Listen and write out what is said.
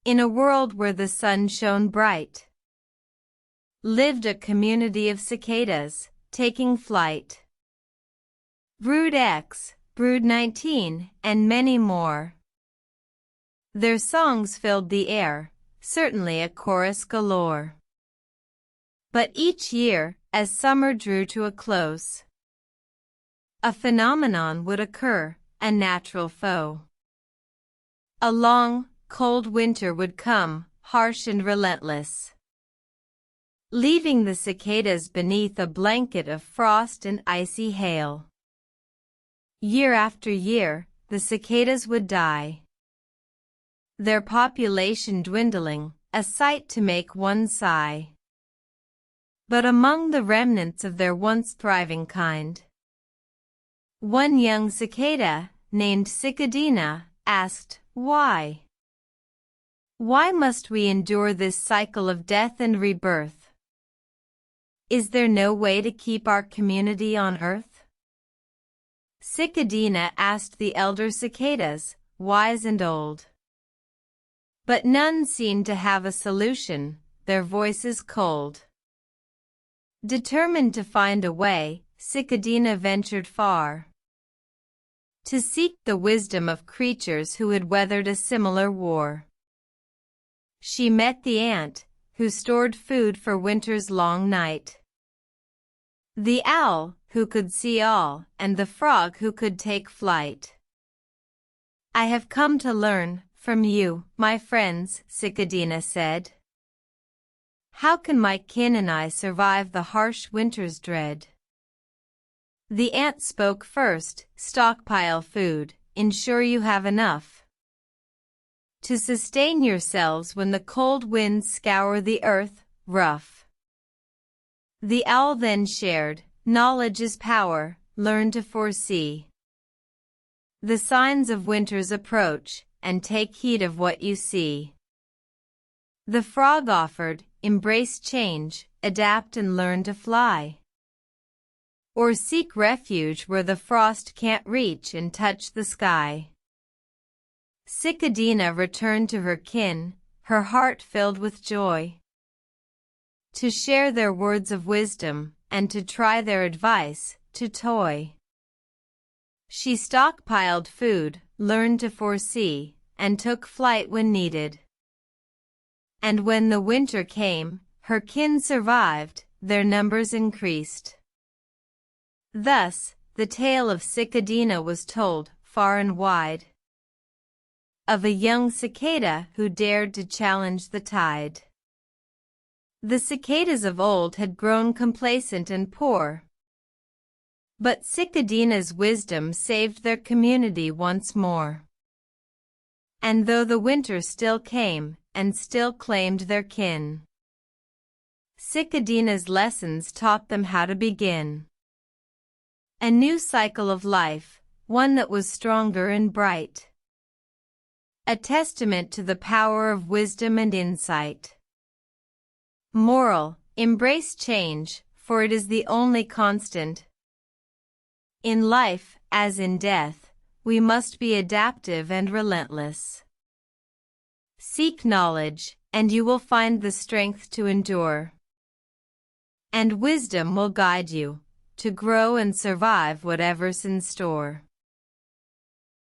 In a world where the sun shone bright, lived a community of cicadas, taking flight. Brood X, Brood 19, and many more. Their songs filled the air, certainly a chorus galore. But each year, as summer drew to a close, a phenomenon would occur, a natural foe. A long, cold winter would come, harsh and relentless, leaving the cicadas beneath a blanket of frost and icy hail. Year after year, the cicadas would die, their population dwindling, a sight to make one sigh. But among the remnants of their once thriving kind, one young cicada, named Cicadina, asked, "Why? Why must we endure this cycle of death and rebirth? Is there no way to keep our community on Earth?" Cicadina asked the elder cicadas, wise and old. But none seemed to have a solution, their voices cold. Determined to find a way, Cicadina ventured far, to seek the wisdom of creatures who had weathered a similar war. She met the ant, who stored food for winter's long night, the owl, who could see all, and the frog who could take flight. "I have come to learn from you, my friends," Cicadina said. "How can my kin and I survive the harsh winter's dread?" The ant spoke first, "Stockpile food, ensure you have enough to sustain yourselves when the cold winds scour the earth, rough." The owl then shared, "Knowledge is power, learn to foresee the signs of winter's approach, and take heed of what you see." The frog offered, "Embrace change, adapt and learn to fly, or seek refuge where the frost can't reach and touch the sky." Cicadina returned to her kin, her heart filled with joy, to share their words of wisdom, and to try their advice, to toy. She stockpiled food, learned to foresee, and took flight when needed. And when the winter came, her kin survived, their numbers increased. Thus, the tale of Cicadina was told, far and wide, of a young cicada who dared to challenge the tide. The cicadas of old had grown complacent and poor, but Cicadina's wisdom saved their community once more. And though the winter still came, and still claimed their kin, Cicadina's lessons taught them how to begin a new cycle of life, one that was stronger and bright, a testament to the power of wisdom and insight. Moral: embrace change, for it is the only constant. In life, as in death, we must be adaptive and relentless. Seek knowledge, and you will find the strength to endure. And wisdom will guide you to grow and survive whatever's in store.